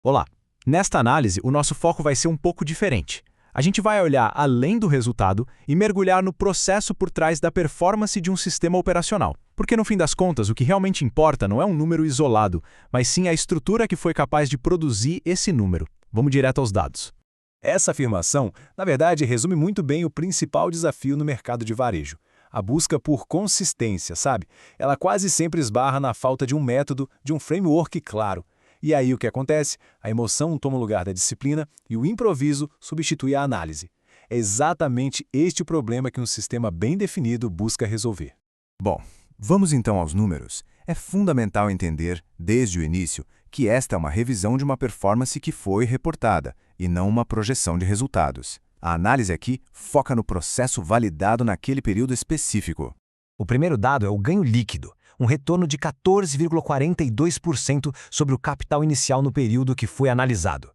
Olá! Nesta análise, o nosso foco vai ser um pouco diferente. A gente vai olhar além do resultado e mergulhar no processo por trás da performance de um sistema operacional. Porque, no fim das contas, o que realmente importa não é um número isolado, mas sim a estrutura que foi capaz de produzir esse número. Vamos direto aos dados. Essa afirmação, na verdade, resume muito bem o principal desafio no mercado de varejo. A busca por consistência, sabe? Ela quase sempre esbarra na falta de um método, de um framework claro. E aí o que acontece? A emoção toma o lugar da disciplina e o improviso substitui a análise. É exatamente este o problema que um sistema bem definido busca resolver. Bom, vamos então aos números. É fundamental entender, desde o início, que esta é uma revisão de uma performance que foi reportada, e não uma projeção de resultados. A análise aqui foca no processo validado naquele período específico. O primeiro dado é o ganho líquido, um retorno de 14,42% sobre o capital inicial no período que foi analisado.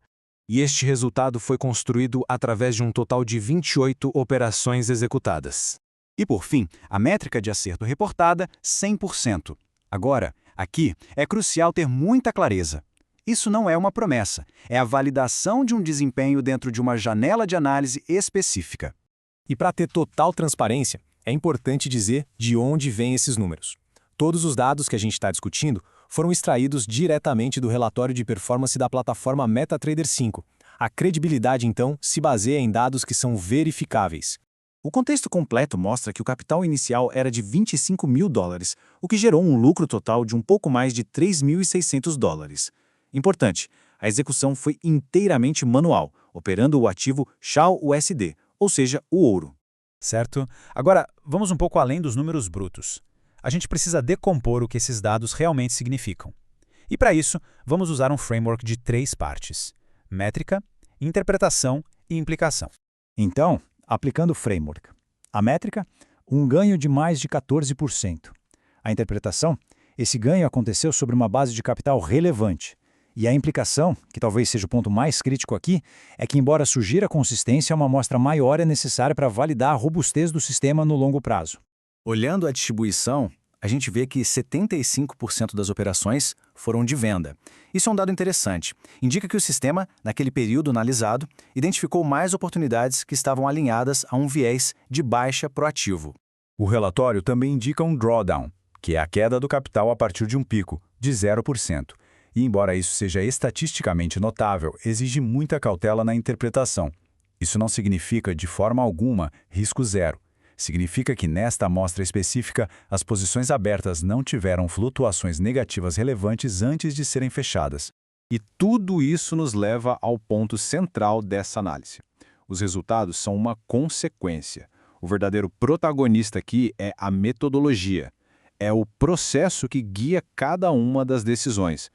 E este resultado foi construído através de um total de 28 operações executadas. E por fim, a métrica de acerto reportada, 100%. Agora, aqui é crucial ter muita clareza. Isso não é uma promessa, é a validação de um desempenho dentro de uma janela de análise específica. E para ter total transparência, é importante dizer de onde vêm esses números. Todos os dados que a gente está discutindo foram extraídos diretamente do relatório de performance da plataforma MetaTrader 5. A credibilidade, então, se baseia em dados que são verificáveis. O contexto completo mostra que o capital inicial era de $25 mil, o que gerou um lucro total de um pouco mais de $3.600. Importante, a execução foi inteiramente manual, operando o ativo SHA-USD, ou seja, o ouro. Certo? Agora, vamos um pouco além dos números brutos. A gente precisa decompor o que esses dados realmente significam. E para isso, vamos usar um framework de 3 partes: métrica, interpretação e implicação. Então, aplicando o framework. A métrica, um ganho de mais de 14%. A interpretação, esse ganho aconteceu sobre uma base de capital relevante. E a implicação, que talvez seja o ponto mais crítico aqui, é que, embora sugira consistência, uma amostra maior é necessária para validar a robustez do sistema no longo prazo. Olhando a distribuição, a gente vê que 75% das operações foram de venda. Isso é um dado interessante. Indica que o sistema, naquele período analisado, identificou mais oportunidades que estavam alinhadas a um viés de baixa proativo. O relatório também indica um drawdown, que é a queda do capital a partir de um pico, de 0%. E embora isso seja estatisticamente notável, exige muita cautela na interpretação. Isso não significa, de forma alguma, risco zero. Significa que nesta amostra específica, as posições abertas não tiveram flutuações negativas relevantes antes de serem fechadas. E tudo isso nos leva ao ponto central dessa análise. Os resultados são uma consequência. O verdadeiro protagonista aqui é a metodologia. É o processo que guia cada uma das decisões.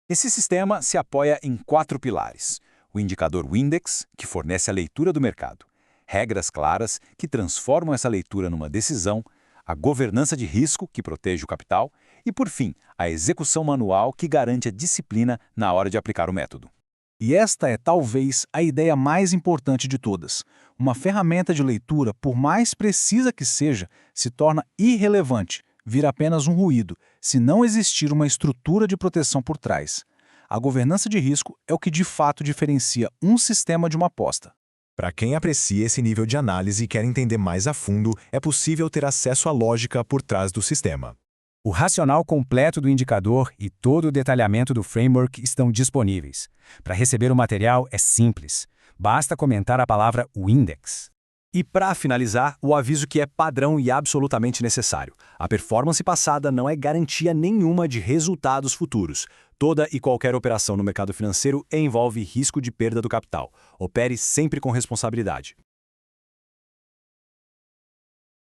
Esse sistema se apoia em 4 pilares: o indicador Windex, que fornece a leitura do mercado, regras claras que transformam essa leitura numa decisão, a governança de risco, que protege o capital, e, por fim, a execução manual, que garante a disciplina na hora de aplicar o método. E esta é talvez a ideia mais importante de todas. Uma ferramenta de leitura, por mais precisa que seja, se torna irrelevante, vira apenas um ruído, se não existir uma estrutura de proteção por trás. A governança de risco é o que de fato diferencia um sistema de uma aposta. Para quem aprecia esse nível de análise e quer entender mais a fundo, é possível ter acesso à lógica por trás do sistema. O racional completo do indicador e todo o detalhamento do framework estão disponíveis. Para receber o material é simples. Basta comentar a palavra Windex. E para finalizar, o aviso que é padrão e absolutamente necessário. A performance passada não é garantia nenhuma de resultados futuros. Toda e qualquer operação no mercado financeiro envolve risco de perda do capital. Opere sempre com responsabilidade.